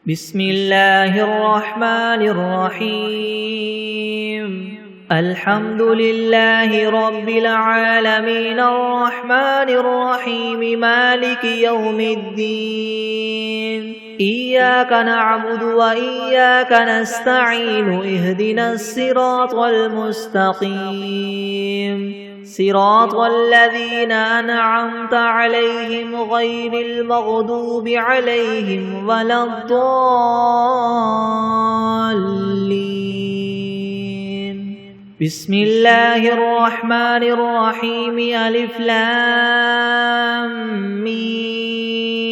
بسم الله الرحمن الرحيم الحمد لله رب العالمين الرحمن الرحيم مالك يوم الدين إياك نعبد وإياك نستعين اهدنا الصراط المستقيم صراط الذين أنعمت عليهم غير المغضوب عليهم ولا الضالين بسم الله الرحمن الرحيم ألف لام ميم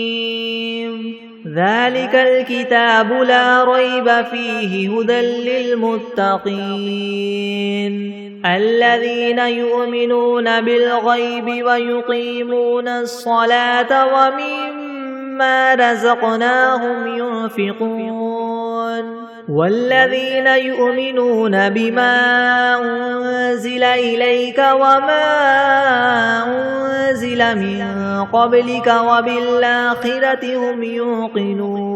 ذلك الكتاب لا ريب فيه هدى للمتقين الذين يؤمنون بالغيب ويقيمون الصلاة ومما رزقناهم ينفقون والذين يؤمنون بما أنزل إليك وما أنزل من قبلك وبالآخرة هم يوقنون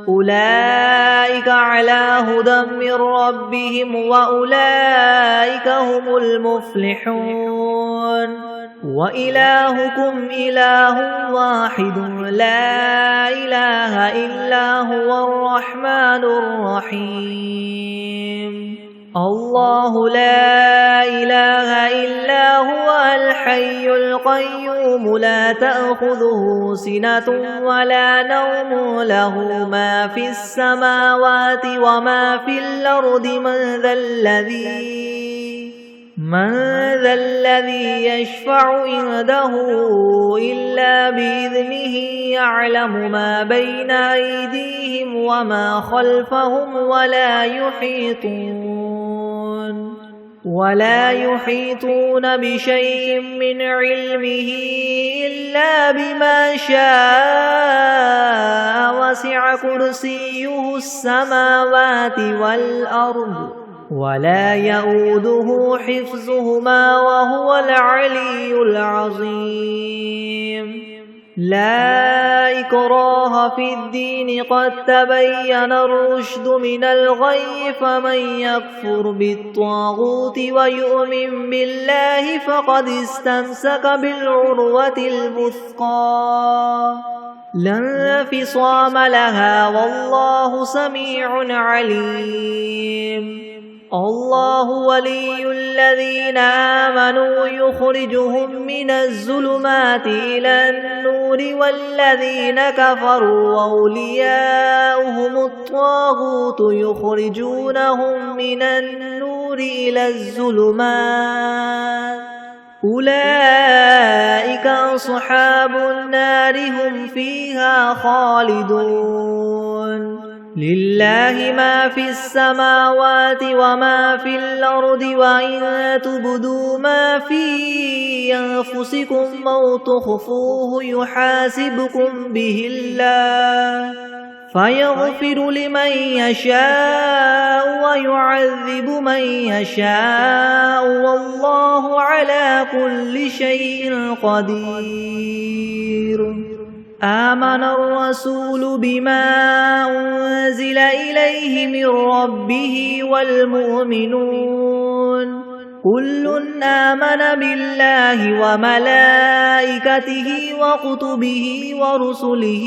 أولئك على هدى من ربهم وأولئك هم المفلحون وإلهكم إله واحد لا إله إلا هو الرحمن الرحيم الله لا إله إلا هو الحي القيوم لا تأخذه سنة ولا نوم له ما في السماوات وما في الأرض من ذا الذي يشفع عنده إلا بإذنه يعلم ما بين أيديهم وما خلفهم ولا يحيطون بشيء من علمه إلا بما شاء وسع كرسيه السماوات والأرض ولا يؤوده حفظهما وهو العلي العظيم لا إكراه في الدين قد تبين الرشد من الغي فمن يكفر بالطاغوت ويؤمن بالله فقد استمسك بالعروة الوثقى لا انفصام لها والله سميع عليم الله ولي الذين آمنوا يخرجهم من الظلمات إلى النور والذين كفروا أولياؤهم الطاغوت يخرجونهم من النور إلى الظلمات أولئك أصحاب النار هم فيها خالدون لله ما في السماوات وما في الأرض وإن تبدوا ما في أنفسكم أو تخفوه يحاسبكم به الله فيغفر لمن يشاء ويعذب من يشاء والله على كل شيء قدير آمن الرسول بما أنزل إليه من ربه والمؤمنون كل آمن بالله وملائكته وكتبه ورسله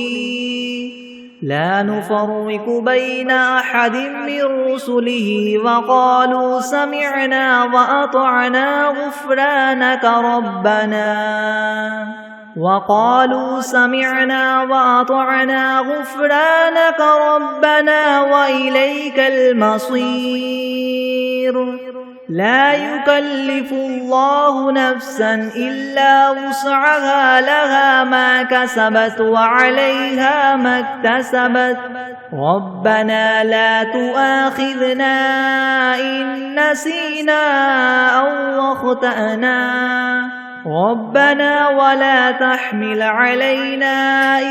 لا نفرق بين أحد من رسله وقالوا سمعنا وأطعنا غفرانك ربنا وإليك المصير لا يكلف الله نفسا إلا وسعها لها ما كسبت وعليها ما اكتسبت ربنا لا تؤاخذنا إن نسينا أو أخطأنا ربنا ولا تحمل علينا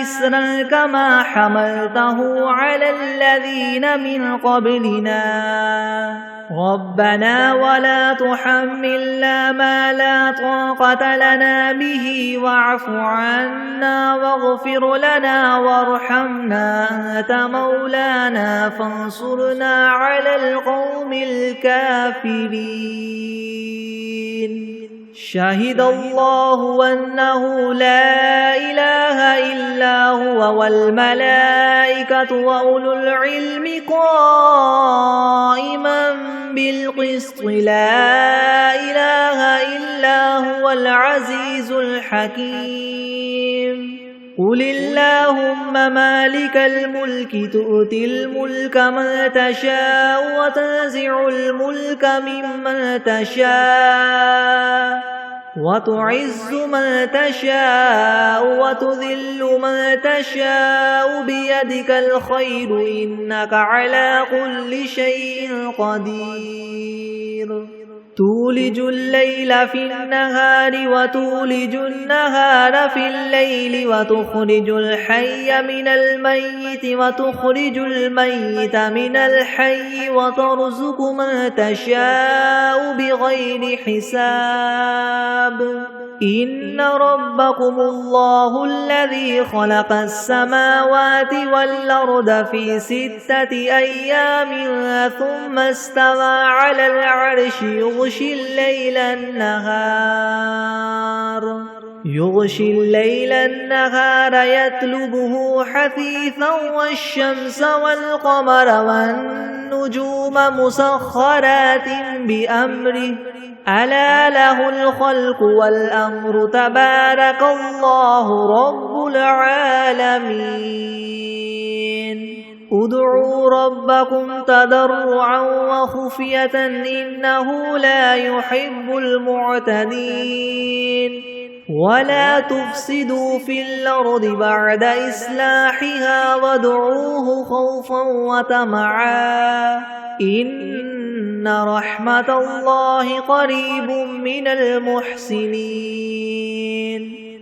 إسرا كما حملته على الذين من قبلنا ربنا ولا تحملنا ما لا طاقة لنا به واعف عنا واغفر لنا وارحمنا أنت مولانا فانصرنا على القوم الكافرين شهد الله أنه لا إله إلا هو والملائكة وأولو العلم قائما بالقسط لا إله إلا هو العزيز الحكيم قل اللهم مالك الملك تؤتي الملك من تشاء وتنزع الملك ممن تشاء وتعز من تشاء وتذل من تشاء بيدك الخير إنك على كل شيء قدير تولج الليل في النهار وتولج النهار في الليل وتخرج الحي من الميت وتخرج الميت من الحي وترزق من تشاء بغير حساب إن ربكم الله الذي خلق السماوات والأرض في 6 أيام ثم استوى على العرش يغشي الليل النهار يطلبه حثيثا والشمس والقمر والنجوم مسخرات بأمره ألا له الخلق والأمر تبارك الله رب العالمين ادعوا ربكم تضرعا وخفية إنه لا يحب المعتدين ولا تفسدوا في الأرض بعد إصلاحها وادعوه خوفا وطمعا إن رحمة الله قريب من المحسنين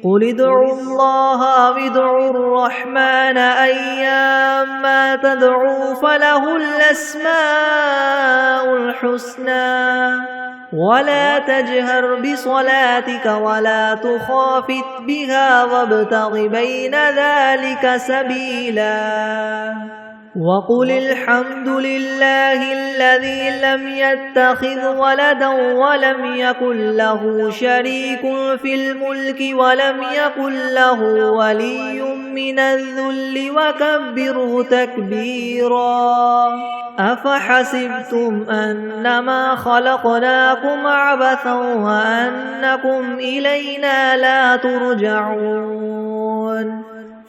قل ادعوا الله أو ادعوا الرحمن أيما تدعوا فله الأسماء الحسنى ولا تجهر بصلاتك ولا تخافت بها وابتغ بين ذلك سبيلا وقل الحمد لله الذي لم يتخذ ولدا ولم يكن له شريك في الملك ولم يكن له ولي من الذل وكبره تكبيرا أفحسبتم أنما خلقناكم عبثا وأنكم إلينا لا ترجعون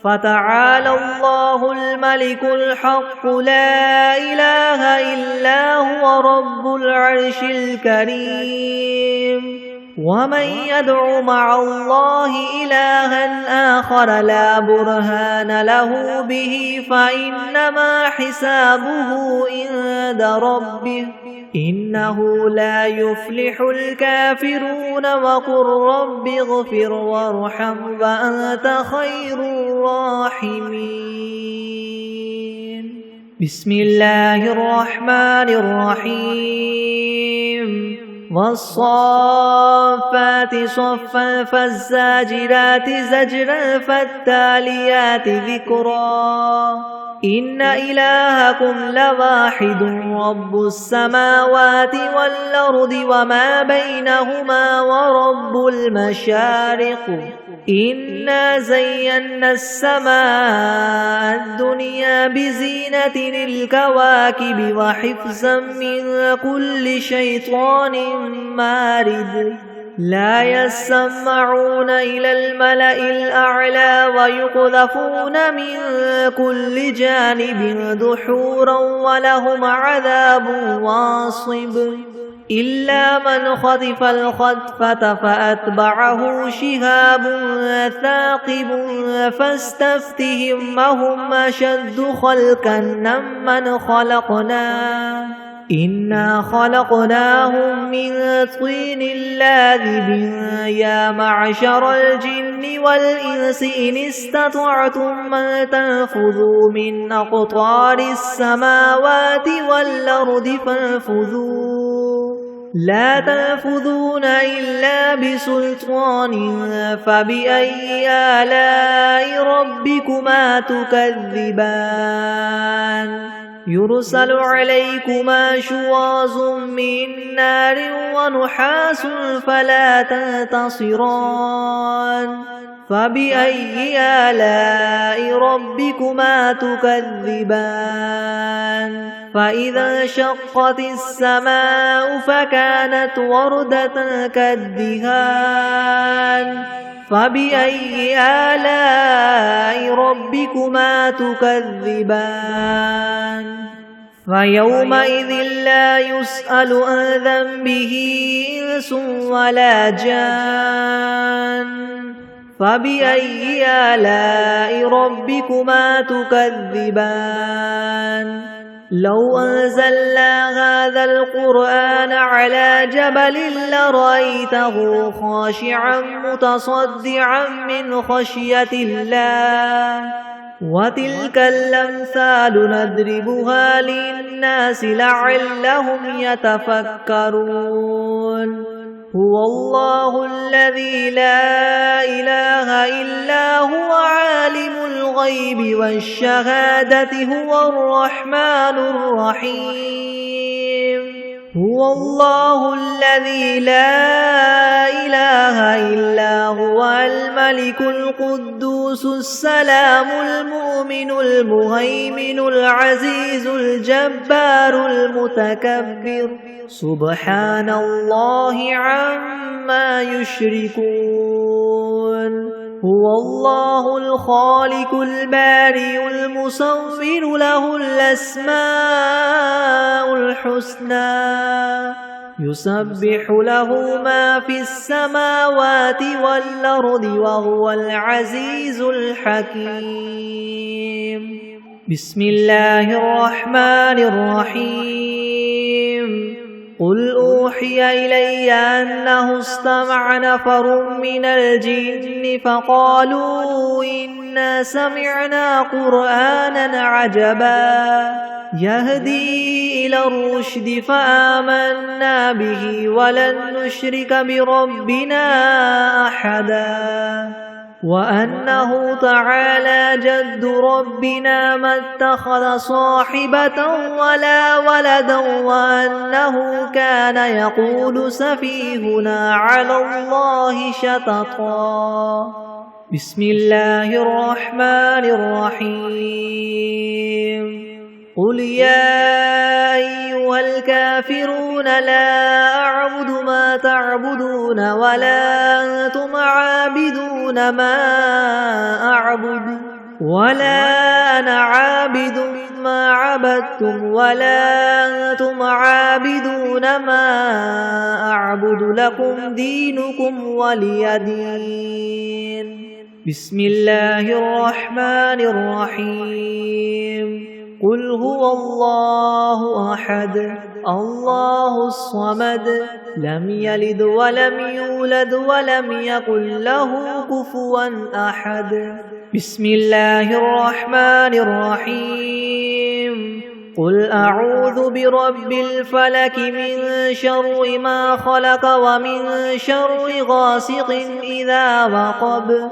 فتعالى الله الملك الحق لا إله إلا هو رب العرش الكريم ومن يدع مع الله إلها آخر لا برهان له به فإنما حسابه عند ربه إنه لا يفلح الكافرون وقل رب اغفر وارحم وأنت خير الراحمين بسم الله الرحمن الرحيم والصافات صفا فالزاجرات زجرا فالتاليات ذكرا إن إلهكم لواحد رب السماوات والأرض وما بينهما ورب المشارق إنا زينا السماء الدنيا بزينة الكواكب وحفظا من كل شيطان مارد لا يسمعون إلى الملأ الأعلى ويقذفون من كل جانب دحورا ولهم عذاب واصب إلا من خطف الخطفة فأتبعه شهاب ثاقب فاستفتهم هم أشد خلقا ممن خلقنا إنا خلقناهم من طين لاذب يا معشر الجن والإنس إن استطعتم أن تنفذوا من أقطار السماوات والأرض فانفذوا لا تنفذون إلا بسلطان فبأي آلاء ربكما تكذبان يرسل عليكما شواظ من نار ونحاس فلا تنتصران فبأي آلاء ربكما تكذبان فإذا انشقت السماء فكانت وردة كالدهان فبأي آلاء ربكما تكذبان فيومئذ لا يسأل عن ذنبه إنس ولا جان فبأي آلاء ربكما تكذبان لو أنزلنا هذا القرآن على جبل لرأيته خاشعا متصدعا من خشية الله وتلك الأمثال نضربها للناس لعلهم يتفكرون هو الله الذي لا إله إلا هو عالم الغيب والشهادة هو الرحمن الرحيم هو الله الذي لا إله إلا هو الملك القدوس السلام المؤمن المهيمن العزيز الجبار المتكبر سبحان الله عما يشركون هو الله الخالق البارئ المصور له الأسماء الحسنى يسبح له ما في السماوات والأرض وهو العزيز الحكيم بسم الله الرحمن الرحيم قل أوحي إلي أنه استمع نفر من الجن فقالوا إنا سمعنا قرآنا عجبا يهدي إلى الرشد فآمنا به ولن نشرك بربنا أحدا وأنه تعالى جد ربنا ما اتخذ صاحبة ولا ولدا وأنه كان يقول سفيهنا على الله شططا بسم الله الرحمن الرحيم قل يا أيها الكافرون لا أعبد ما تعبدون ولا أنتم عابدون ما أعبد ولا أنا عابد ما عبدتم ولا أنتم عابدون ما أعبد لكم دينكم ولي دين بسم الله الرحمن الرحيم قل هو الله أحد الله الصمد لم يلد ولم يولد ولم يكن له كفوا أحد بسم الله الرحمن الرحيم قل أعوذ برب الفلك من شر ما خلق ومن شر غاسق إذا وقب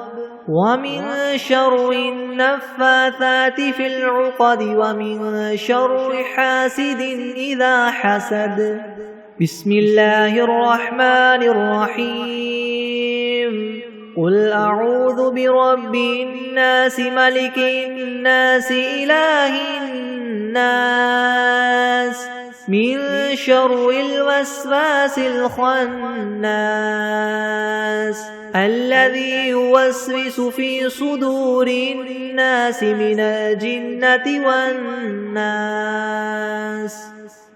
ومن شر النفاثات في العقد ومن شر حاسد إذا حسد بسم الله الرحمن الرحيم قل أعوذ برب الناس ملك الناس إله الناس من شر الوسواس الخناس الذي يوسوس في صدور الناس من الجنة والناس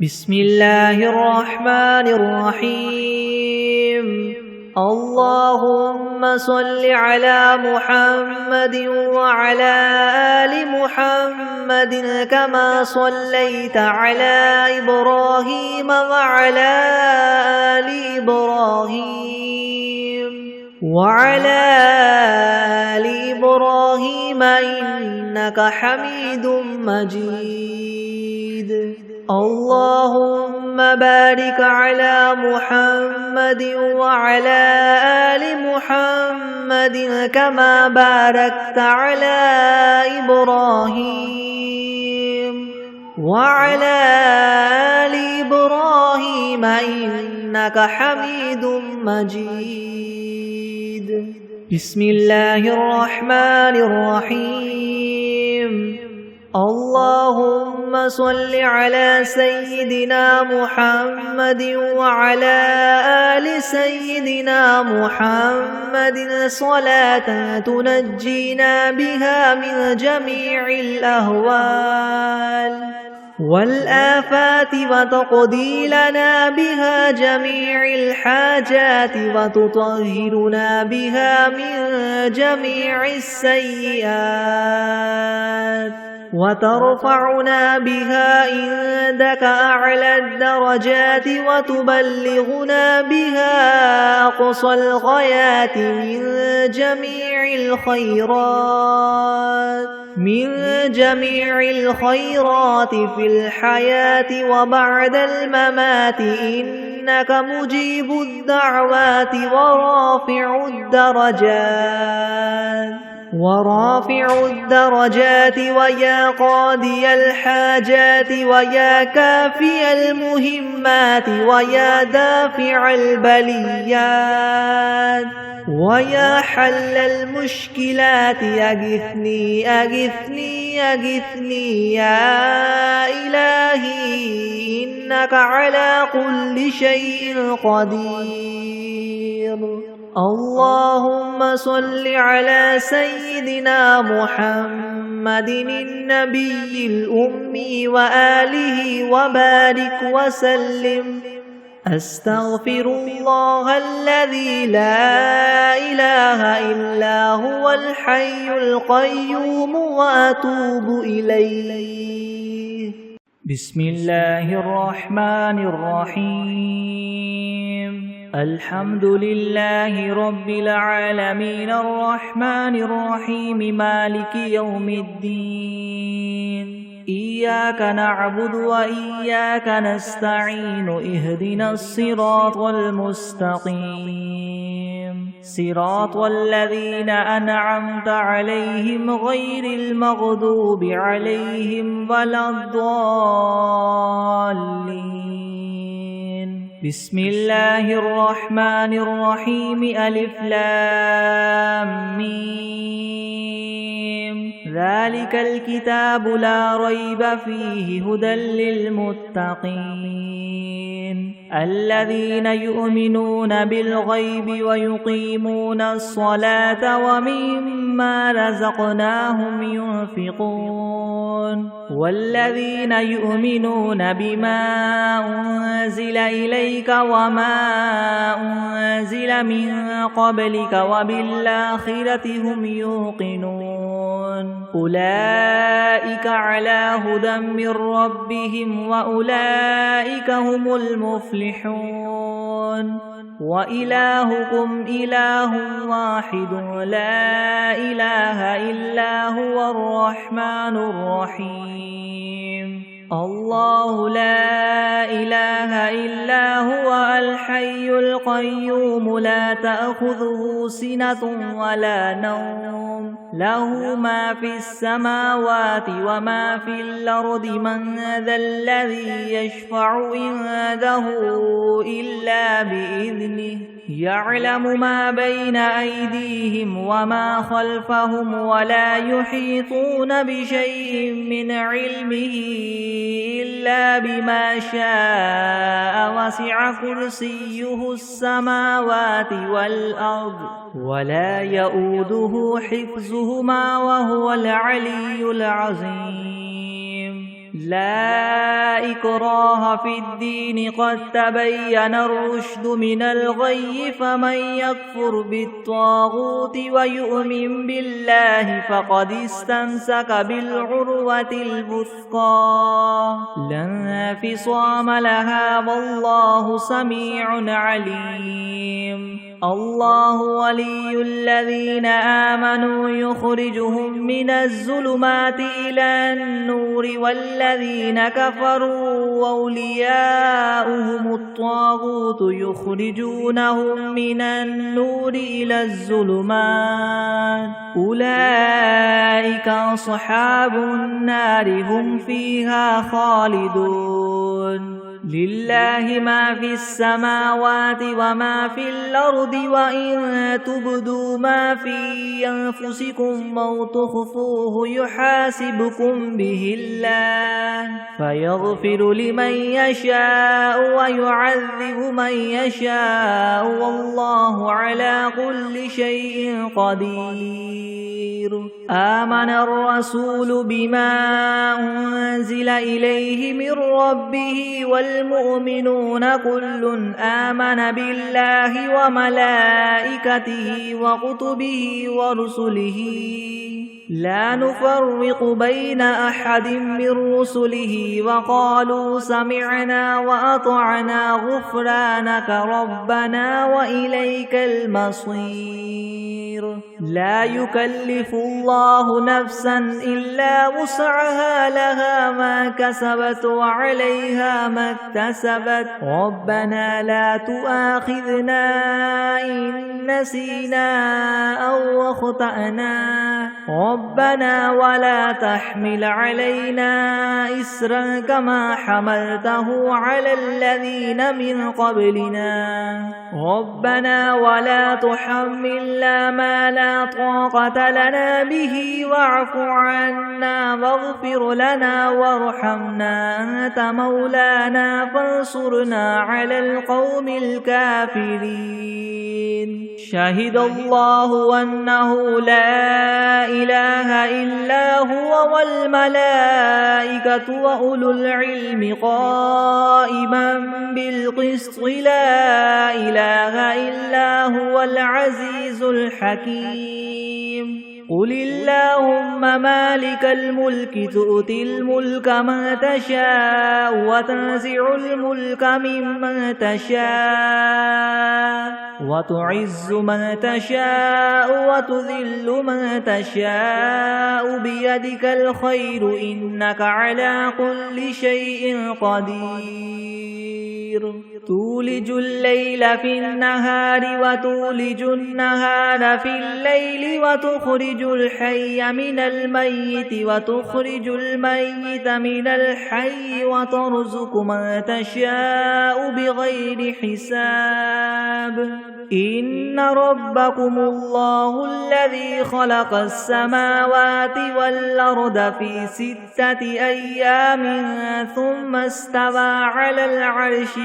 بسم الله الرحمن الرحيم اللهم صل على محمد وعلى آل محمد كما صليت على إبراهيم وعلى آل إبراهيم إنك حميد مجيد. اللهم بارك على محمد وعلى آل محمد كما باركت على إبراهيم وعلى آل إبراهيم إنك حميد مجيد. بسم الله الرحمن الرحيم. اللهم صل على سيدنا محمد وعلى آل سيدنا محمد صلاة تنجينا بها من جميع الأهوال والآفات وتقضي لنا بها جميع الحاجات وتطهرنا بها من جميع السيئات وترفعنا بها عندك أعلى الدرجات وتبلغنا بها أقصى الغايات من جميع الخيرات في الحياة وبعد الممات إنك مجيب الدعوات ورافع الدرجات ويا قاضي الحاجات ويا كافي المهمات ويا دافع البليات ويا حل المشكلات أغثني أغثني أغثني يا إلهي إنك على كل شيء قدير. اللهم صل على سيدنا محمد النبي الأمي وآله وبارك وسلم. أستغفر الله الذي لا إله إلا هو الحي القيوم وأتوب إليه. بسم الله الرحمن الرحيم. الحمد لله رب العالمين الرحمن الرحيم مالك يوم الدين. إياك نعبد وإياك نستعين اهدنا الصراط المستقيم صراط الذين أنعمت عليهم غير المغضوب عليهم ولا الضالين. بسم الله الرحمن الرحيم. ألف لام ميم. ذلك الكتاب لا ريب فيه هدى للمتقين الذين يؤمنون بالغيب ويقيمون الصلاة ومما رزقناهم ينفقون والذين يؤمنون بما أنزل إليك وما أنزل من قبلك وبالآخرة هم يوقنون أولئك على هدى من ربهم وأولئك هم المفلحون. وإلهكم إله واحد لا إله إلا هو الرحمن الرحيم. الله لا إله إلا هو الحي القيوم لا تأخذه سنة ولا نوم له ما في السماوات وما في الأرض من ذا الذي يشفع عنده إلا بإذنه يعلم ما بين أيديهم وما خلفهم ولا يحيطون بشيء من علمه إلا بما شاء وسع كرسيه السماوات والأرض ولا يؤوده حفظهما وهو العلي العظيم. لا إكراه في الدين قد تبين الرشد من الغي فمن يكفر بالطاغوت ويؤمن بالله فقد استمسك بالعروة الوثقى لا انفصام لها والله سميع عليم الله ولي الذين آمنوا يخرجهم من الظلمات إلى النور والذين كفروا أولياؤهم الطاغوت يخرجونهم من النور إلى الظلمات أولئك أصحاب النار هم فيها خالدون لله ما في السماوات وما في الأرض وإن تبدوا ما في أنفسكم أو تخفوه يحاسبكم به الله فيغفر لمن يشاء ويعذب من يشاء والله على كل شيء قدير آمن الرسول بما أنزل إليه من ربه والمؤمنون كل آمن بالله وملائكته وكتبه ورسله لا نفرق بين أحد من رسله وقالوا سمعنا وأطعنا غفرانك ربنا وإليك المصير لا يكلف الله نفسا إلا وسعها لها ما كسبت وعليها ما اكتسبت ربنا لا تؤاخذنا إن نسينا أو أخطأنا ربنا ولا تحمل علينا إسرا كما حملته على الذين من قبلنا ربنا ولا تحملنا ما لا طاقة لنا به واعف عنا واغفر لنا وارحمنا أنت مولانا فانصرنا على القوم الكافرين شهد الله أنه لا إله إلا هو والملائكة وأولو العلم قائما بالقسط لا إله إلا هو العزيز الحكيم قل اللهم مالك الملك تؤتي الملك من تشاء وتنزع الملك ممن تشاء وتعز من تشاء وتذل من تشاء بيدك الخير إنك على كل شيء قدير تولج الليل في النهار وتولج النهار في الليل وتخرج الحي من الميت وتخرج الميت من الحي وترزق من تشاء بغير حساب إن ربكم الله الذي خلق السماوات والأرض في 6 أيام ثم استوى على العرش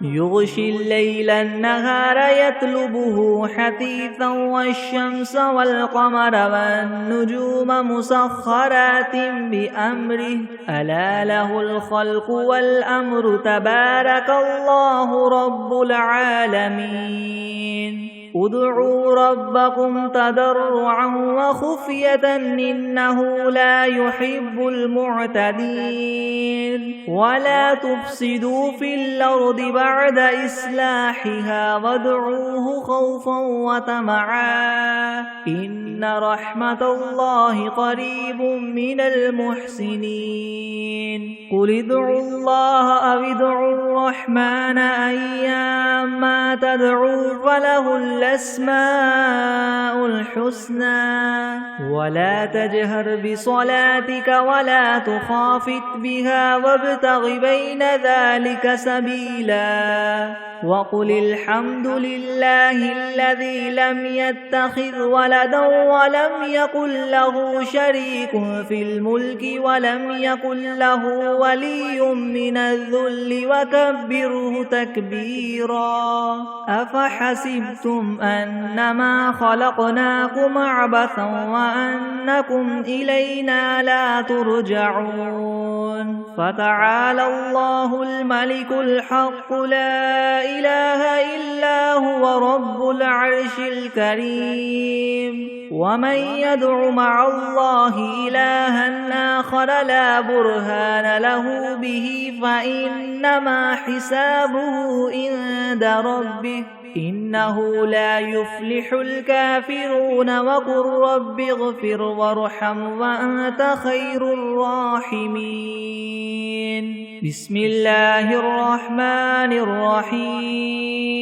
يغشي الليل النهار يطلبه حثيثا والشمس والقمر والنجوم مسخرات بأمره ألا له الخلق والأمر تبارك الله رب العالمين ادعوا ربكم تضرعا وخفية إنه لا يحب المعتدين ولا تفسدوا في الأرض بعد إصلاحها وادعوه خوفا وطمعا إن رحمة الله قريب من المحسنين قل ادعوا الله أو ادعوا الرحمن أيما تدعوا فله الأسماء الحسنى ولا تجهر بصلاتك ولا تخافت بها وابتغ بين ذلك سبيلا وقل الحمد لله الذي لم يتخذ ولدا ولم يكن له شريك في الملك ولم يكن له ولي من الذل وكبره تكبيرا أفحسبتم أنما خلقناكم عبثا وأنكم إلينا لا ترجعون فتعالى الله الملك الحق لا إله إلا هو رب العرش الكريم ومن يدع مع الله إلها آخر لا برهان له به فإنما حسابه عند ربه إنه لا يفلح الكافرون وقل رب اغفر وارحم وأنت خير الراحمين بسم الله الرحمن الرحيم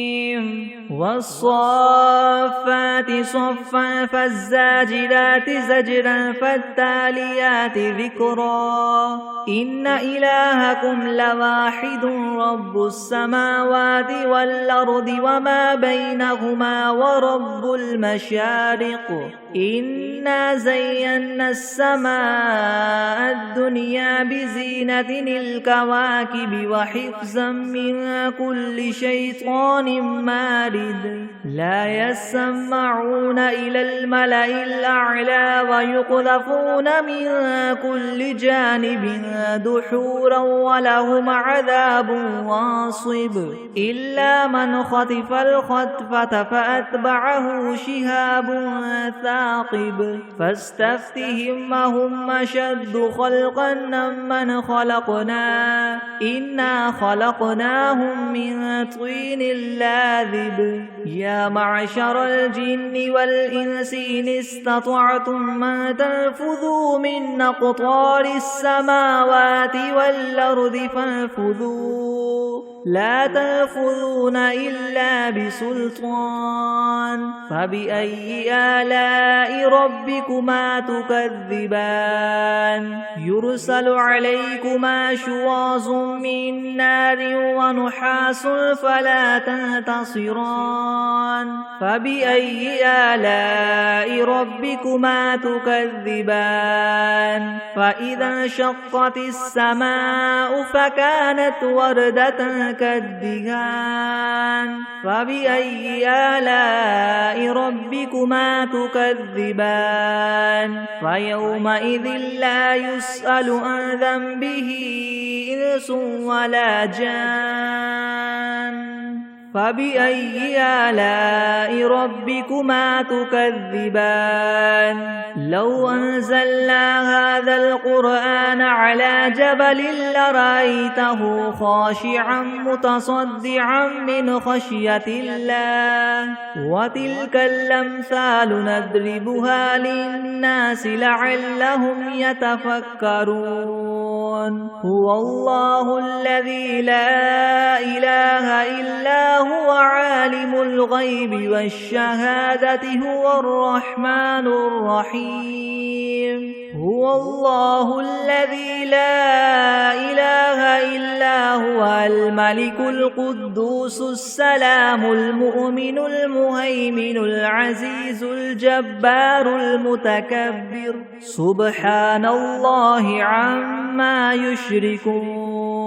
والصافات صفا فالزاجرات زجرا فالتاليات ذكرا إن إلهكم لواحد رب السماوات والأرض وما بينهما ورب المشارق إنا زينا السماء الدنيا بزينة الكواكب وحفظا من كل شيطان مارد لا يسمعون إلى الملأ الأعلى ويقذفون من كل جانب دحورا ولهم عذاب واصب إلا من خطف الخطفة فأتبعه شهاب ثاقب فاستفتهم أهم أشد خلقا ممن خلقنا إنا خلقناهم من طين لاذب يا معشر الجن والإنس إن استطعتم أن تنفذوا من أقطار السماوات والأرض فانفذوا لا تنفذون إلا بسلطان فبأي آلاء ربكما تكذبان يرسل عليكما شواظ من نار ونحاس فلا تنتصران فبأي آلاء ربكما تكذبان فإذا انشقت السماء فكانت وردة كالدهان فبأي آلاء ربكما تكذبان فيومئذ لا يسأل عن ذنبه إنس ولا جان فبأي آلاء ربكما تكذبان لو أنزلنا هذا القرآن على جبل لرأيته خاشعا متصدعا من خشية الله وتلك الأمثال نضربها للناس لعلهم يتفكرون هو الله الذي لا إله إلا هو عالم الغيب والشهادة هو الرحمن الرحيم هو الله الذي لا إله إلا هو الملك القدوس السلام المؤمن المهيمن العزيز الجبار المتكبر سبحان الله عما يشركون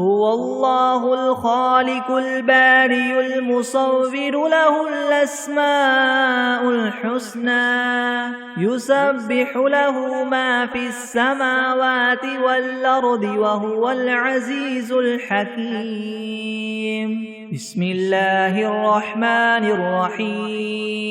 هو الله الخالق البارئ المصور له الأسماء الحسنى يسبح له ما في السماوات والأرض وهو العزيز الحكيم بسم الله الرحمن الرحيم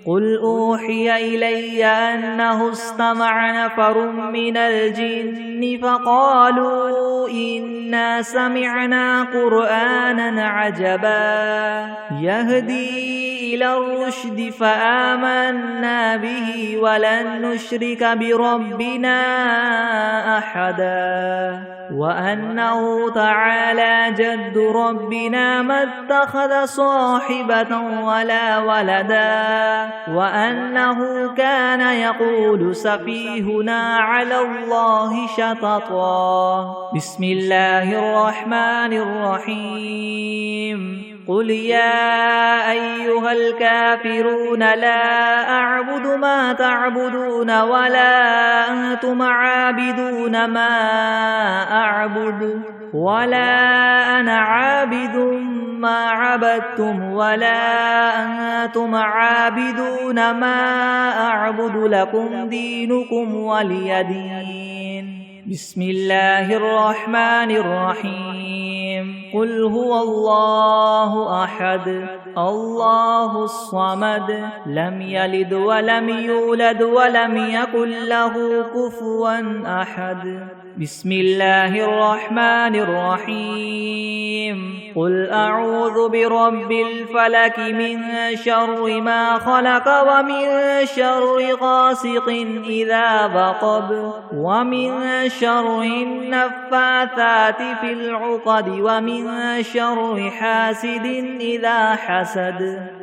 قل أوحي إلي أنه استمع نفر من الجن فقالوا إنا سمعنا قرآنا عجبا يهدي إلى الرشد فآمنا به ولن نشرك بربنا أحدا وأنه تعالى جد ربنا ما اتخذ صاحبة ولا ولدا وأنه كان يقول سفيهنا على الله شططا بسم الله الرحمن الرحيم قل يا أيها الكافرون لا أعبد ما تعبدون ولا أنتم عابدون ما أعبد ولا أنا عابد ما عبدتم ولا أنتم عابدون ما أعبد لكم دينكم ولي دين. بسم الله الرحمن الرحيم. قل هو الله أحد الله الصمد لم يلد ولم يولد ولم يكن له كفوا أحد. بسم الله الرحمن الرحيم. قل أعوذ برب الفلك من شر ما خلق ومن شر غاسق إذا وقب ومن شر النفاثات في العقد ومن شر حاسد إذا حسد.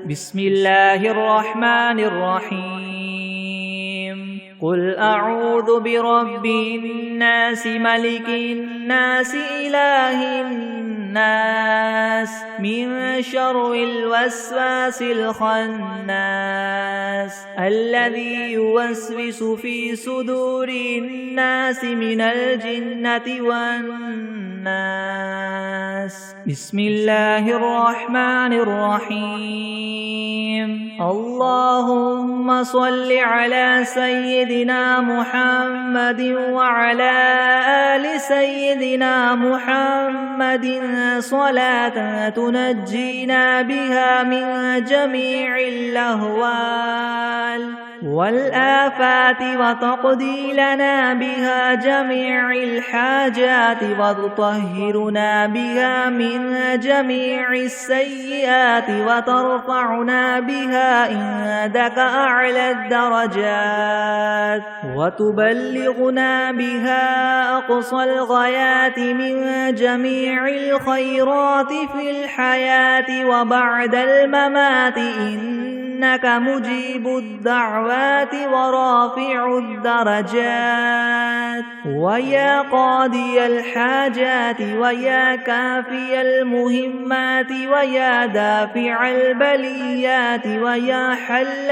بسم الله الرحمن الرحيم. قل أعوذ برب الناس ملك الناس إله الناس من شر الوسواس الخناس الذي يوسوس في صدور الناس من الجنة والناس. بسم الله الرحمن الرحيم. اللهم صل على سيدنا محمد وعلى آل سيدنا محمد صلاة تنجينا بها من جميع الأهوال والآفات وتقضي لنا بها جميع الحاجات وتطهرنا بها من جميع السيئات وترفعنا بها عندك أعلى الدرجات وتبلغنا بها أقصى الغايات من جميع الخيرات في الحياة وبعد الممات إنك مجيب الدعوات ورافع الدرجات ويا قاضي الحاجات ويا كافي المهمات ويا دافع البليات ويا حل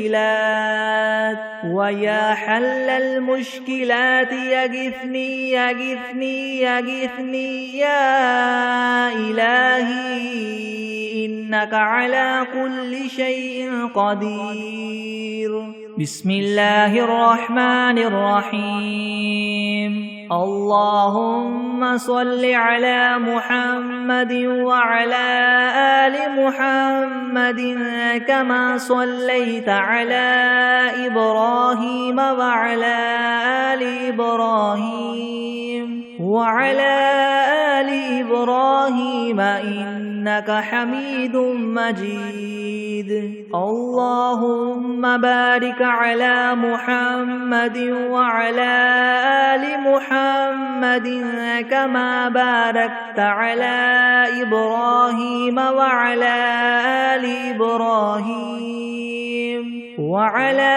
المشكلات ويا حل المشكلات يغثني يغثني يغثني يا إلهي إنك على كل شيء قدير. بسم الله الرحمن الرحيم. اللهم صل على محمد وعلى آل محمد كما صليت على إبراهيم وعلى آل إبراهيم وعلى آل إبراهيم إنك حميد مجيد. اللهم بارك على محمد وعلى آل محمد كما باركت على إبراهيم وعلى آل إبراهيم وعلى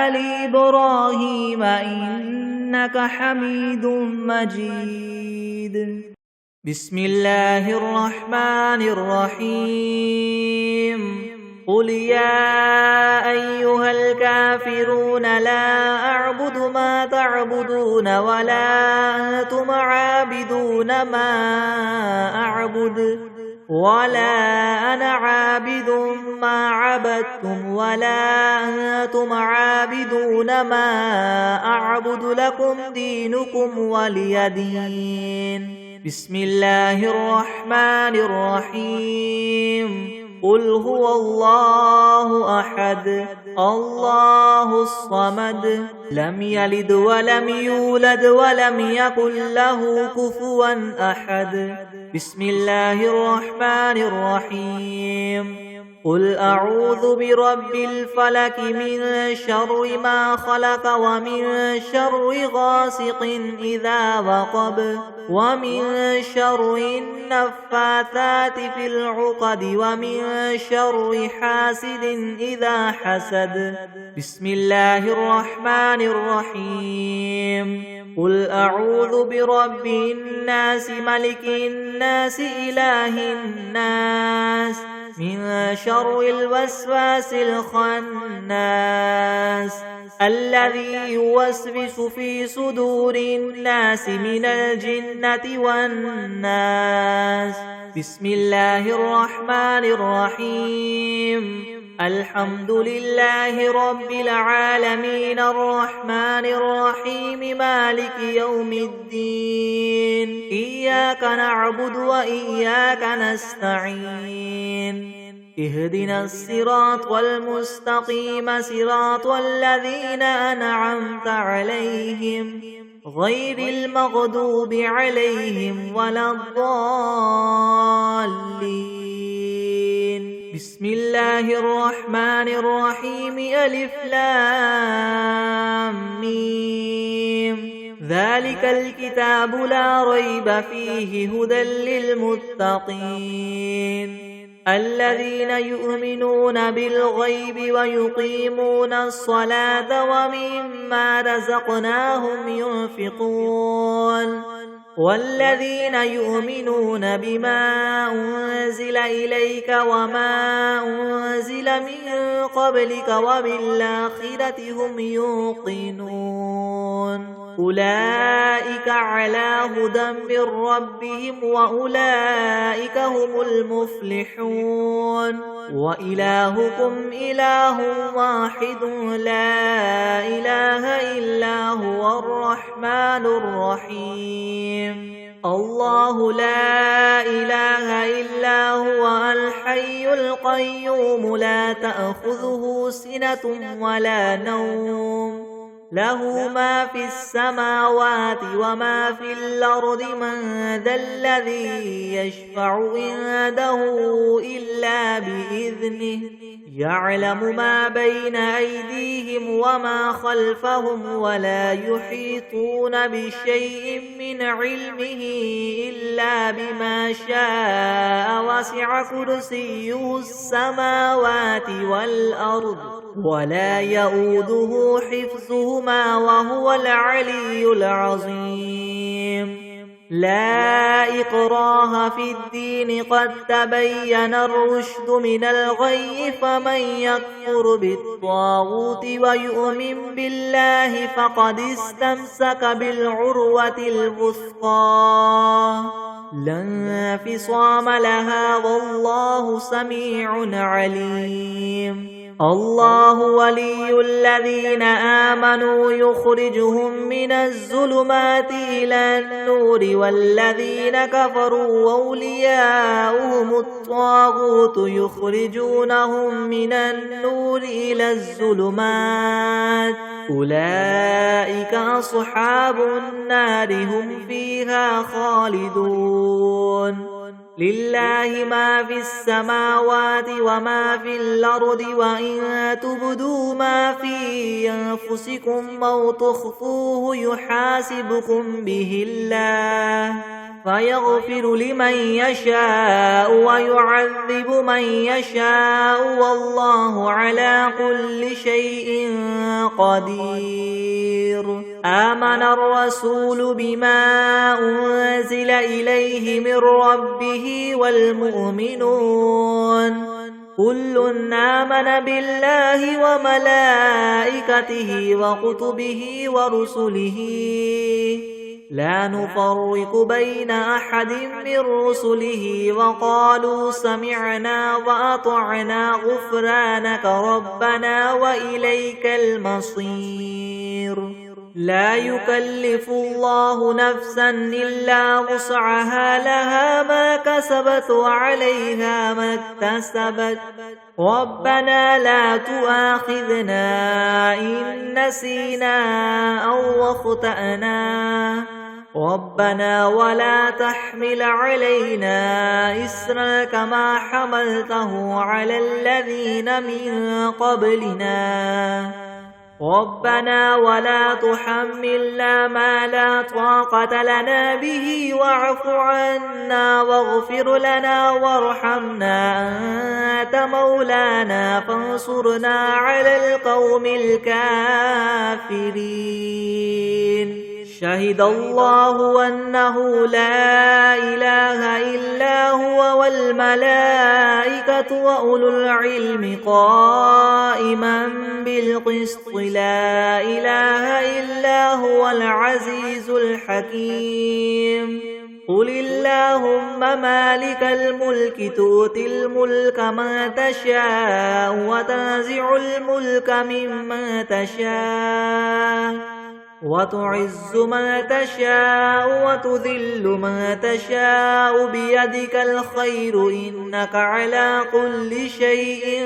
آل إبراهيم إنك حميد مجيد. بسم الله الرحمن الرحيم. قل يا أيها الكافرون لا أعبد ما تعبدون ولا أنتم عابدون ما أعبد ولا أنا عابد ما عبدتم ولا أنتم عابدون ما أعبد لكم دينكم ولي دين. بسم الله الرحمن الرحيم. قل هو الله أحد الله الصمد لم يلد ولم يولد ولم يكن له كفوا أحد. بسم الله الرحمن الرحيم. قل أعوذ برب الفلك من شر ما خلق ومن شر غاسق إذا وقب ومن شر النفاثات في العقد ومن شر حاسد إذا حسد. بسم الله الرحمن الرحيم. قل أعوذ برب الناس ملك الناس إله الناس من شر الوسواس الخناس الذي يوسوس في صدور الناس من الجنة والناس. بسم الله الرحمن الرحيم. الحمد لله رب العالمين الرحمن الرحيم مالك يوم الدين. إياك نعبد وإياك نستعين. اهدنا الصراط المستقيم صراط الذين أنعمت عليهم غير المغضوب عليهم ولا الضالين. بسم الله الرحمن الرحيم. ألف لام ميم. ذلك الكتاب لا ريب فيه هدى للمتقين الذين يؤمنون بالغيب ويقيمون الصلاة ومما رزقناهم ينفقون والذين يؤمنون بما أنزل إليك وما أنزل من قبلك وبالآخرة هم يوقنون. أولئك على هدى من ربهم وأولئك هم المفلحون. وإلهكم إله واحد لا إله إلا هو الرحمن الرحيم. الله لا إله إلا هو الحي القيوم لا تأخذه سنة ولا نوم له ما في السماوات وما في الأرض. من ذا الذي يشفع عنده إلا بإذنه يعلم ما بين أيديهم وما خلفهم ولا يحيطون بشيء من علمه إلا بما شاء. وسع كرسيه السماوات والأرض ولا يؤوده حفظهما وهو العلي العظيم. لا إكراه في الدين قد تبين الرشد من الغي. فمن يكفر بالطاغوت ويؤمن بالله فقد استمسك بالعروة الوثقى لا انفصام لها والله سميع عليم. الله ولي الذين آمنوا يخرجهم من الظلمات إلى النور والذين كفروا أولياؤهم الطاغوت يخرجونهم من النور إلى الظلمات. أولئك أصحاب النار هم فيها خالدون. لله ما في السماوات وما في الأرض وإن تبدوا ما في أنفسكم أو تخفوه يحاسبكم به الله فيغفر لمن يشاء ويعذب من يشاء والله على كل شيء قدير. آمن الرسول بما أنزل إليه من ربه والمؤمنون كل آمن بالله وملائكته وكتبه ورسله لا نفرق بين أحد من رسله وقالوا سمعنا وأطعنا غفرانك ربنا وإليك المصير. لا يكلف الله نفسا إلا وسعها لها ما كسبت وعليها ما اكتسبت ربنا لا تؤاخذنا إن نسينا أو أخطأنا ربنا ولا تحمل علينا إسرا كما حملته على الذين من قبلنا ربنا ولا تحملنا ما لا طاقة لنا به واعف عنا واغفر لنا وارحمنا أنت مولانا فانصرنا على القوم الكافرين شهد الله أنه لا إله إلا هو والملائكة وأولو العلم قائما بالقسط لا إله إلا هو العزيز الحكيم قل اللهم مالك الملك تؤتي الملك من تشاء وتنزع الملك ممن تشاء وتعز من تشاء وتذل من تشاء بيدك الخير إنك على كل شيء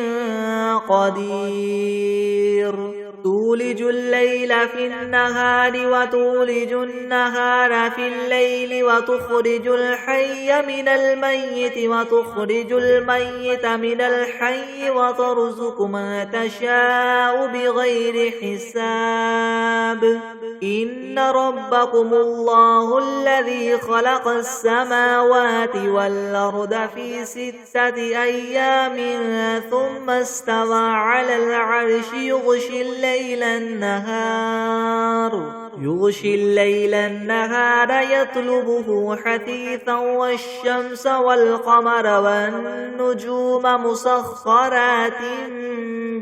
قدير تولج الليل في النهار وتولج النهار في الليل وتخرج الحي من الميت وتخرج الميت من الحي وترزق من تشاء بغير حساب إن ربكم الله الذي خلق السماوات والأرض في 6 أيام ثم استوى على العرش يغشي الليل النهار يطلبه حثيثا والشمس والقمر والنجوم مسخرات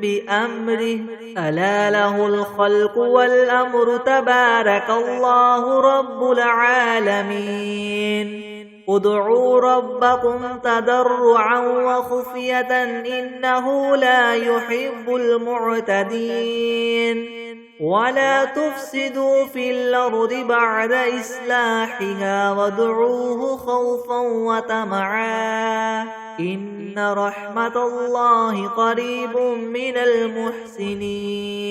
بأمره ألا له الخلق والأمر تبارك الله رب العالمين ادعوا ربكم تضرعا وخفية إنه لا يحب المعتدين ولا تفسدوا في الأرض بعد إصلاحها وادعوه خوفا وطمعا إن رحمة الله قريب من المحسنين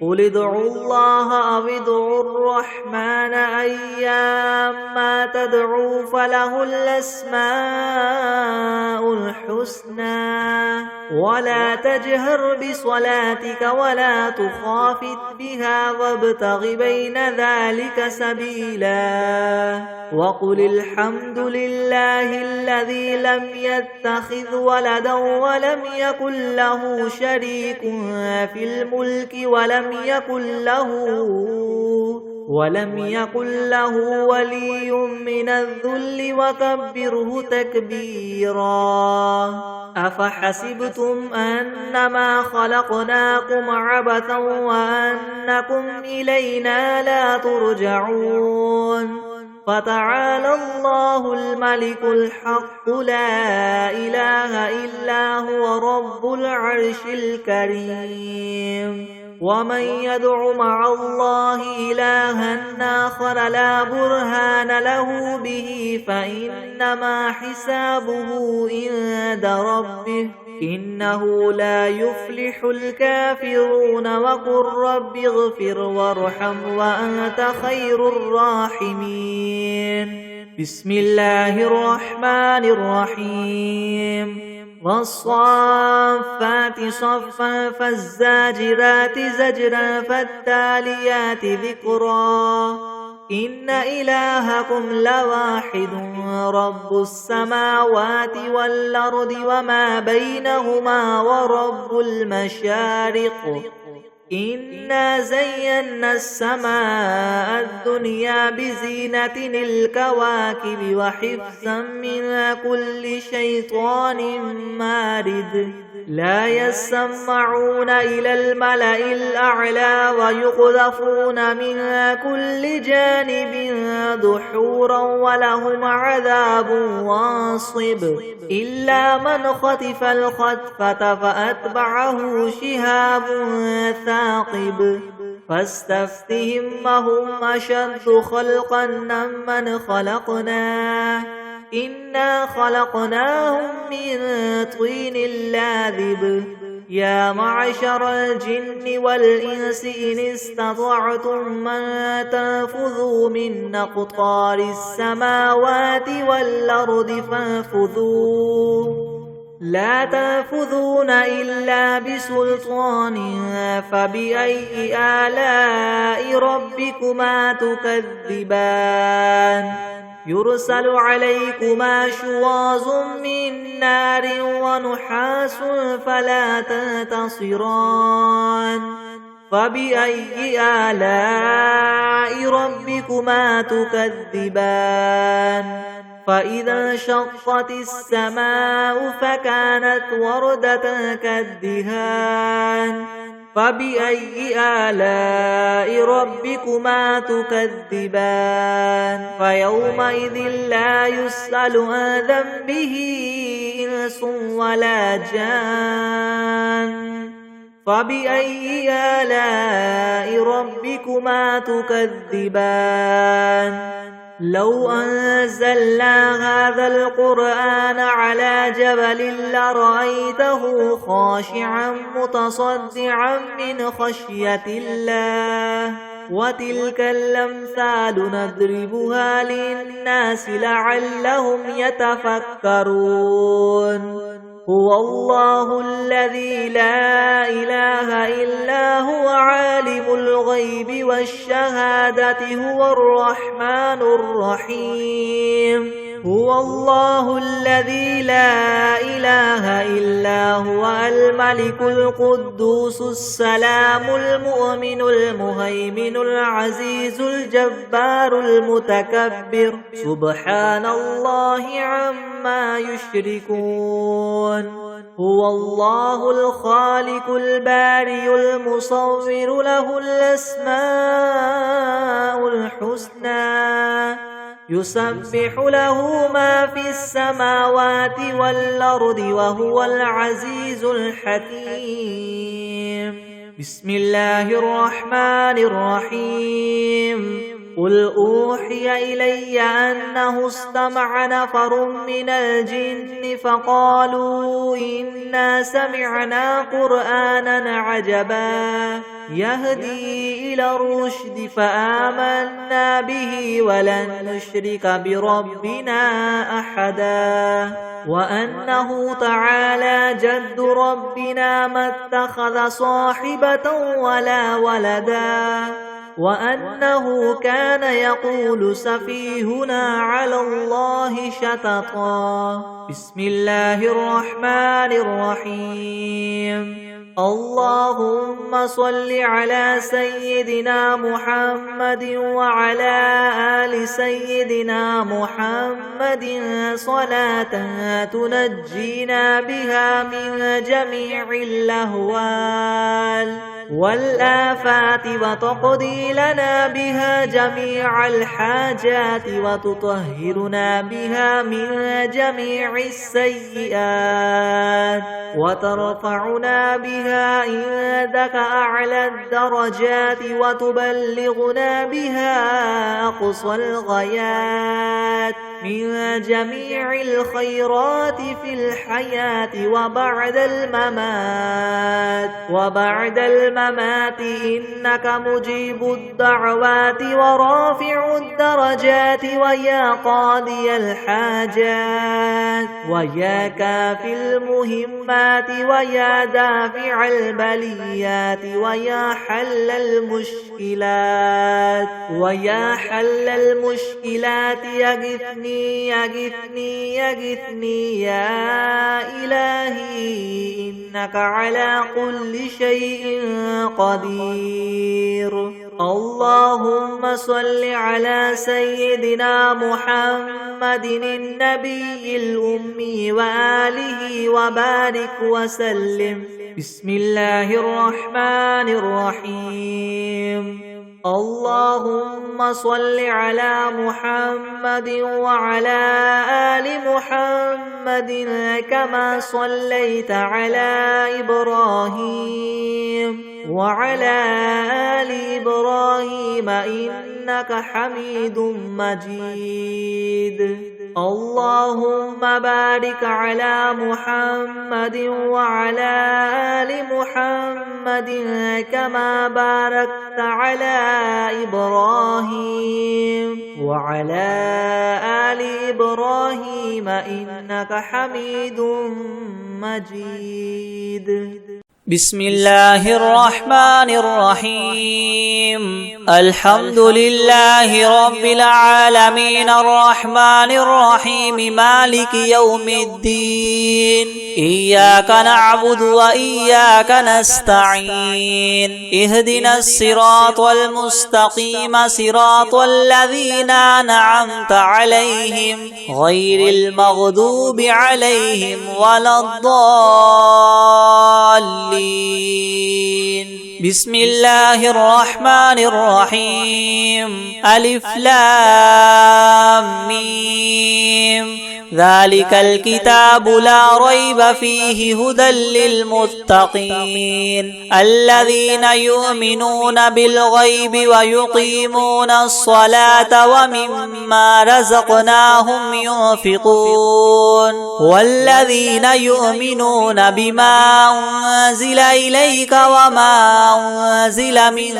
قل ادعوا الله أو ادعوا الرحمن أيما تدعوا فله الأسماء الحسنى ولا تجهر بصلاتك ولا تخافت بها وابتغ بين ذلك سبيلا وقل الحمد لله الذي لم يتخذ ولدا ولم يكن له شريك في الملك ولم يكن له ولي من الذل وكبره تكبيرا أفحسبتم أنما خلقناكم عبثا وأنكم إلينا لا ترجعون فتعالى الله الملك الحق لا إله إلا هو رب العرش الكريم ومن يدع مع الله إلها آخر لا برهان له به فإنما حسابه عند ربه إنه لا يفلح الكافرون وقل رب اغفر وارحم وأنت خير الراحمين بسم الله الرحمن الرحيم والصافات صفا فالزاجرات زجرا فالتاليات ذكرا إن إلهكم لواحد رب السماوات والأرض وما بينهما ورب المشارق إنا زينا السماء الدنيا بزينة الكواكب وحفظا من كل شيطان مارد لا يسمعون إلى الملأ الأعلى ويقذفون من كل جانب دحورا ولهم عذاب واصب إلا من خطف الخطفة فأتبعه شهاب ثاقب فاستفتهم هم أشد خلقا ممن خلقنا إنا خلقناهم من طين لاذب يا معشر الجن والإنس إن استطعتم أن تنفذوا من أقطار السماوات والأرض فانفذوا لا تنفذون إلا بسلطان فبأي آلاء ربكما تكذبان يرسل عليكما شواظ من نار ونحاس فلا تنتصران فبأي آلاء ربكما تكذبان فإذا انشقت السماء فكانت وردة كالدهان فبأي آلاء ربكما تكذبان فيومئذ لا يسأل عن ذنبه إنس ولا جان فبأي آلاء ربكما تكذبان لو أنزلنا هذا القرآن على جبل لرأيته خاشعا متصدعا من خشية الله وتلك الأمثال نضربها للناس لعلهم يتفكرون هو الله الذي لا إله إلا هو عالم الغيب والشهادة هو الرحمن الرحيم هو الله الذي لا إله إلا هو الملك القدوس السلام المؤمن المهيمن العزيز الجبار المتكبر سبحان الله عما يشركون هو الله الخالق البارئ المصور له الأسماء الحسنى يسبح له ما في السماوات والأرض وهو العزيز الحكيم بسم الله الرحمن الرحيم قل أوحي إلي أنه استمع نفر من الجن فقالوا إنا سمعنا قرآنا عجبا يهدي إلى الرشد فآمنا به ولن نشرك بربنا أحدا وأنه تعالى جد ربنا ما اتخذ صاحبة ولا ولدا وأنه كان يقول سفيهنا على الله شططا بسم الله الرحمن الرحيم اللهم صل على سيدنا محمد وعلى آل سيدنا محمد صلاة تنجينا بها من جميع الأهوال والآفات وتقضي لنا بها جميع الحاجات وتطهرنا بها من جميع السيئات وترفعنا بها عندك أعلى الدرجات وتبلغنا بها أقصى الغايات من جميع الخيرات في الحياة وبعد الممات إنك مجيب الدعوات ورافع الدرجات ويا قاضي الحاجات ويا كافي المهمات ويا دافع البليات ويا حل المشكلات يغثني يا إلهي إنك على كل شيء قدير اللهم صل على سيدنا محمد النبي الأمي وآله وبارك وسلم بسم الله الرحمن الرحيم اللهم صل على محمد وعلى آل محمد كما صليت على إبراهيم وعلى آل إبراهيم إنك حميد مجيد اللهم بارك على محمد وعلى آل محمد كما باركت على إبراهيم وعلى آل إبراهيم إنك حميد مجيد. بسم الله الرحمن الرحيم. الحمد لله رب العالمين الرحمن الرحيم مالك يوم الدين. إياك نعبد وإياك نستعين. اهدنا الصراط المستقيم صراط الذين أنعمت عليهم غير المغضوب عليهم ولا الضالين. بسم الله الرحمن الرحيم. ألف لام ميم. ذلك الكتاب لا ريب فيه هدى للمتقين الذين يؤمنون بالغيب ويقيمون الصلاة ومما رزقناهم ينفقون والذين يؤمنون بما أنزل إليك وما أنزل من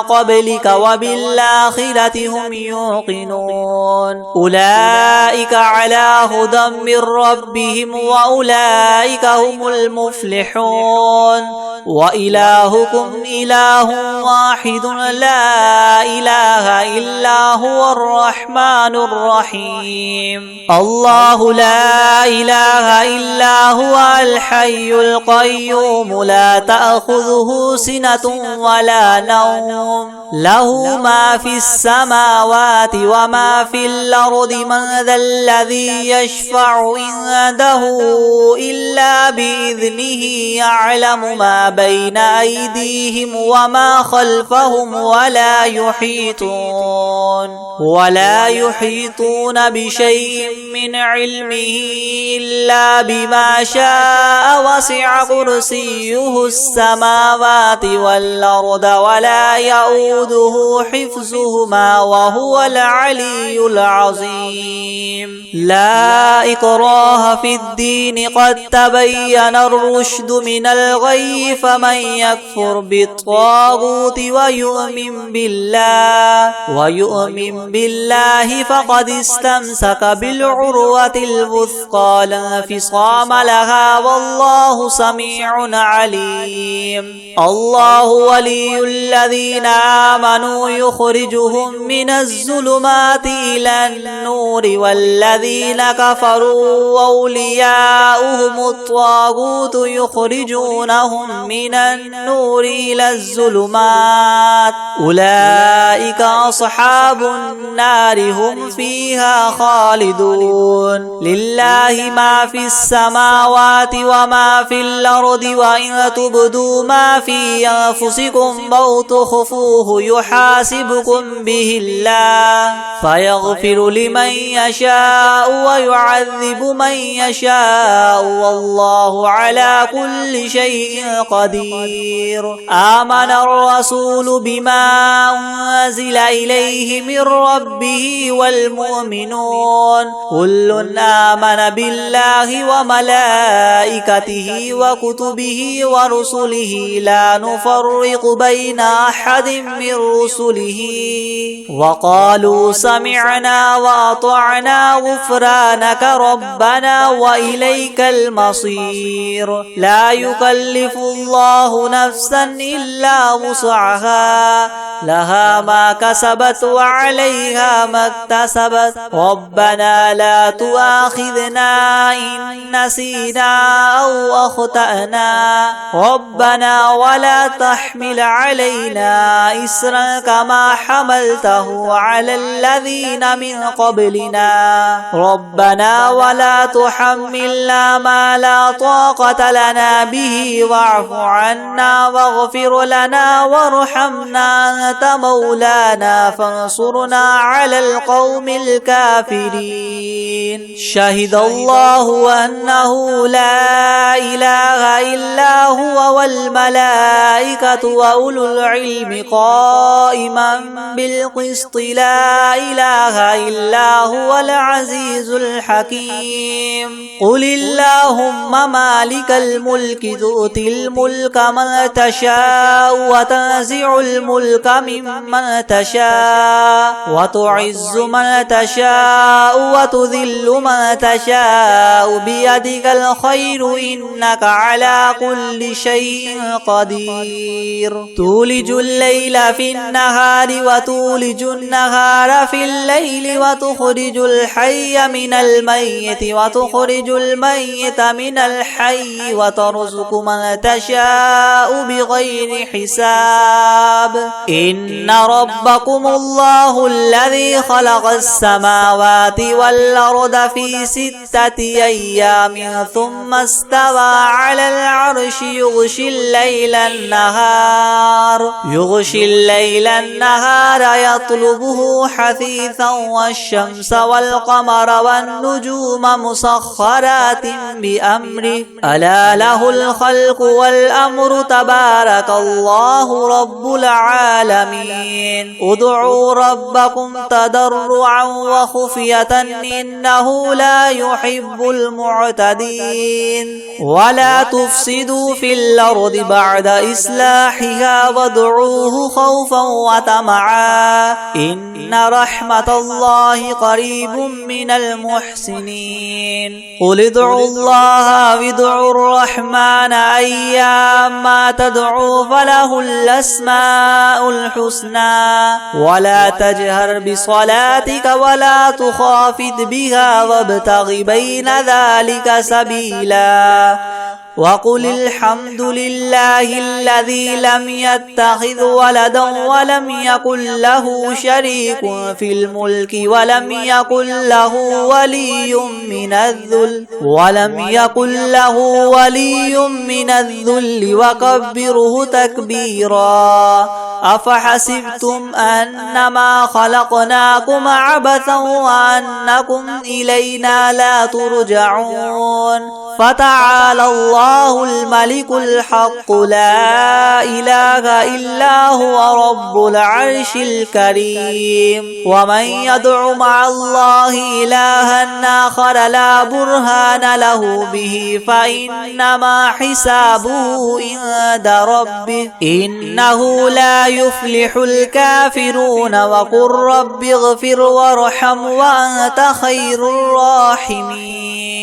قبلك وبالآخرة هم يوقنون أولئك على هدى من ربهم وأولئك هم المفلحون. وإلهكم إله واحد لا إله إلا هو الرحمن الرحيم. الله لا إله إلا هو الحي القيوم لا تأخذه سنة ولا نوم له ما في السماوات وما في الأرض من ذا الذي يشفع عنده إلا بإذنه يعلم ما بين أيديهم وما خلفهم ولا يحيطون بشيء من علمه إلا بما شاء وسع كرسيه السماوات والأرض ولا يؤوده حفظهما وهو العلي العظيم. لا إكراه في الدين قد تبين الرشد من الغي فمن يكفر بالطاغوت ويؤمن بالله فقد استمسك بالعروة الوثقى لا انفصام لها والله سميع عليم. الله ولي الذين آمنوا يخرجهم من الظلمات إلى النور والذين كفروا أولياؤهم الطاغوت يخرجونهم من النور إلى الظلمات أولئك أصحاب النار هم فيها خالدون. لله ما في السماوات وما في الأرض وإن تبدوا ما في أنفسكم أو تخفوه يحاسبكم به الله فيغفر لمن يشاء ويعذب من يشاء والله على كل شيء قدير. آمن الرسول بما أنزل إليه من ربه والمؤمنون كل آمن بالله وملائكته وكتبه ورسله لا نفرق بين أحد من رسله وقالوا سمعنا وأطعنا غفرانك ربنا وإليك المصير. لا يكلف الله نفسا إلا وسعها لها ما كسبت وعليها ما اكتسبت ربنا لا تؤاخذنا إن نسينا أو أخطأنا ربنا ولا تحمل علينا إسرا كما حملته على الذين من قبلنا ربنا ولا تحملنا ما لا طاقة لنا به واعف عنا واغفر لنا وارحمنا أنت مولانا فانصرنا على القوم الكافرين شهد الله أنه لا إله إلا هو والملائكة وأولو العلم قائما بالقسط لا إله إلا هو العزيز الحكيم قل اللهم مالك الملك تؤتي الملك من تشاء وتنزع الملك ممن تشاء وتعز من تشاء وتذل من تشاء بيدك الخير إنك على كل شيء قدير تولج الليل في النهار وتولج النهار في الليل وتخرج الحي من الميت وتخرج الميت من الحي وترزق من تشاء بغير حساب إن ربكم الله الذي خلق السماوات والأرض في 6 أيام ثم استوى على العرش يغشي الليل النهار يطلبه حثيثا والشمس والقمر والنجوم مسخرات بأمره ألا له الخلق والأمر تبارك الله رب العالمين ادعوا ربكم تضرعا وخفية إنه لا يحب المعتدين ولا تفسدوا في الأرض بعد إصلاحها وادعوه خوفا وطمعا إن رحمة الله قريب من المحسنين قل ادعوا الله وادعوا الرحمن أيما تدعوا فله الأسماء الحسنى ولا تجهر بصلاتك ولا تخافت بها وابتغ بين ذلك سبيلا وقل الحمد لله الذي لم يتخذ ولدا ولم يكن له شريك في الملك ولم يكن له ولي من الذل وكبره تكبيرا أفحسبتم أنما خلقناكم عبثا وأنكم إلينا لا ترجعون فتعالى الله الملك الحق لا إله إلا هو رب العرش الكريم ومن يدع مع الله إلها آخر لا برهان له به فإنما حسابه عند ربه إنه لا يفلح الكافرون وقل رب اغفر وارحم وأنت خير الراحمين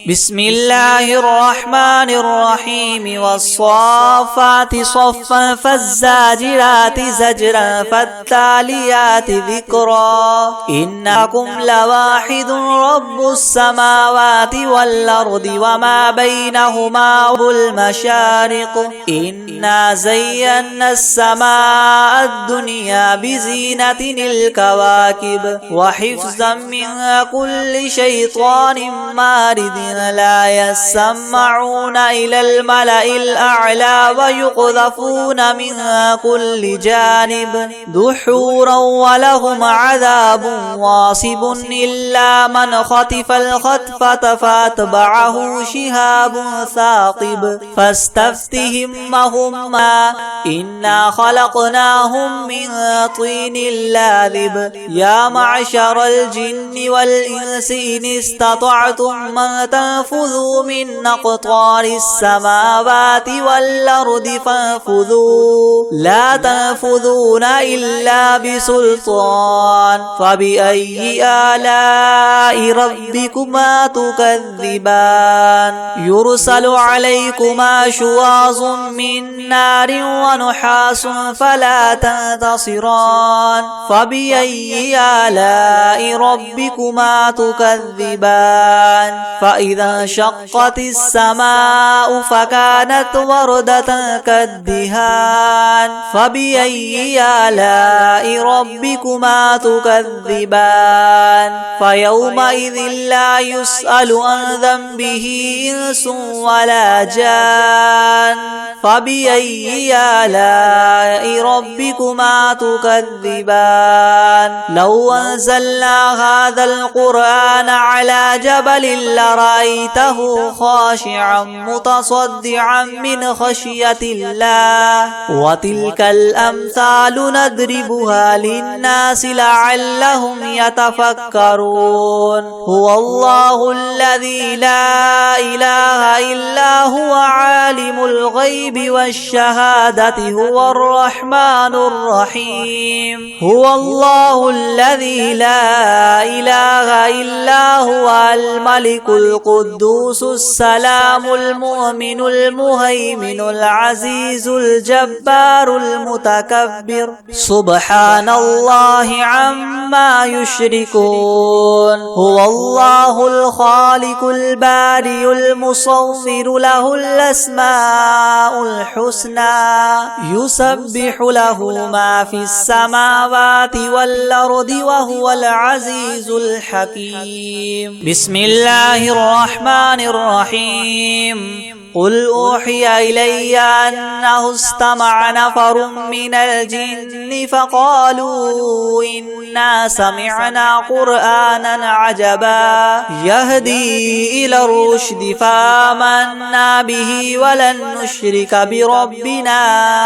بسم الله الرحمن الرحيم والصافات صفا فالزاجرات زجرا فالتاليات ذكرا إنكم لواحد رب السماوات والأرض وما بينهما المشارق إنا زينا السماء الدنيا بزينة الكواكب وحفظا من كل شيطان مارد لا يسمعون إلى الملأ الأعلى ويقذفون من كل جانب دحورا ولهم عذاب واصب إلا من خطف الخطفة فاتبعه شهاب ثاقب فاستفتهم وهما إنا خلقناهم من طين لاذب يا معشر الجن والإنس إن استطعتم من تنفذوا من أقطار السماوات والأرض فانفذوا لا تنفذون إلا بسلطان فبأي آلاء ربكما تكذبان يرسل عليكما شواظ من نار ونحاس فلا تنتصران فبأي آلاء ربكما تكذبان فإذا فإذا انشقت السماء فكانت وردة كالدهان فبأي آلاء ربكما تكذبان فيومئذ لا يسأل عن ذنبه إنس ولا جان فبأي آلاء ربكما تكذبان لو أنزلنا هذا القرآن على جبل لرأيته خاشعا متصدعا من خشية الله وتلك الأمثال نضربها للناس لعلهم يتفكرون هو الله الذي لا إله إلا هو عالم الغيب والشهادة هو الرحمن الرحيم هو الله الذي لا إله إلا هو الملك القدوس السلام المؤمن المهيمن العزيز الجبار المتكبر سبحان الله عما يشركون هو الله الخالق البارئ المصور له الأسماء الحسنى يسبح له ما في السماوات والأرض وهو العزيز الحكيم بسم الله الرحمن الرحيم قل أوحي إلي أنه استمع نفر من الجن فقالوا إنا سمعنا قرآنا عجبا يهدي إلى الرشد فآمنا به ولن نشرك بربنا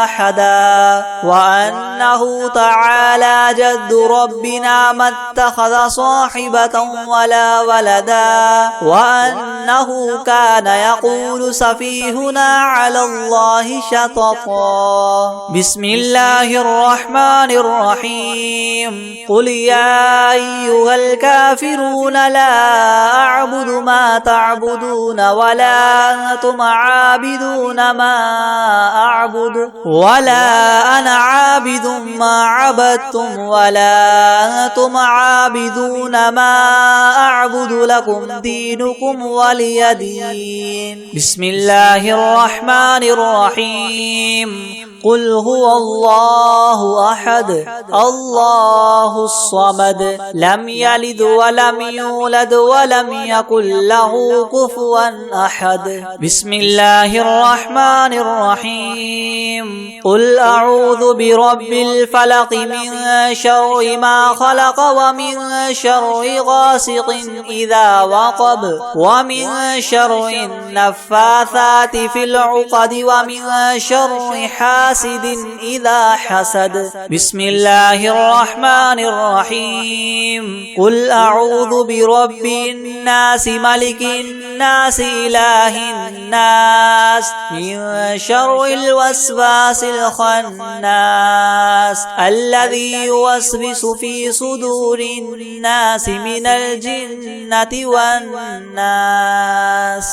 أحدا وأنه تعالى جد ربنا ما اتخذ صاحبة ولا ولدا وأنه كان يقول سفيهنا على الله شططا بسم الله الرحمن الرحيم قل يا أيها الكافرون لا أعبد ما تعبدون ولا أنتم عابدون ما أعبد ولا أنا عابد ما عبدتم ولا أنتم عابدون ما أعبد لكم دينكم ولي دين بسم الله الرحمن الرحيم قل هو الله أحد الله الصمد لم يلد ولم يولد ولم يكن له كفوا أحد بسم الله الرحمن الرحيم قل أعوذ برب الفلق من شر ما خلق ومن شر غاسق إذا وقب ومن شر النفاثات في العقد ومن شر حاسد إذا حسد بسم الله الرحمن الرحيم قل أعوذ برب الناس ملك الناس إله الناس من شر الوسواس الخناس الذي يوسوس في صدور الناس من الجنة والناس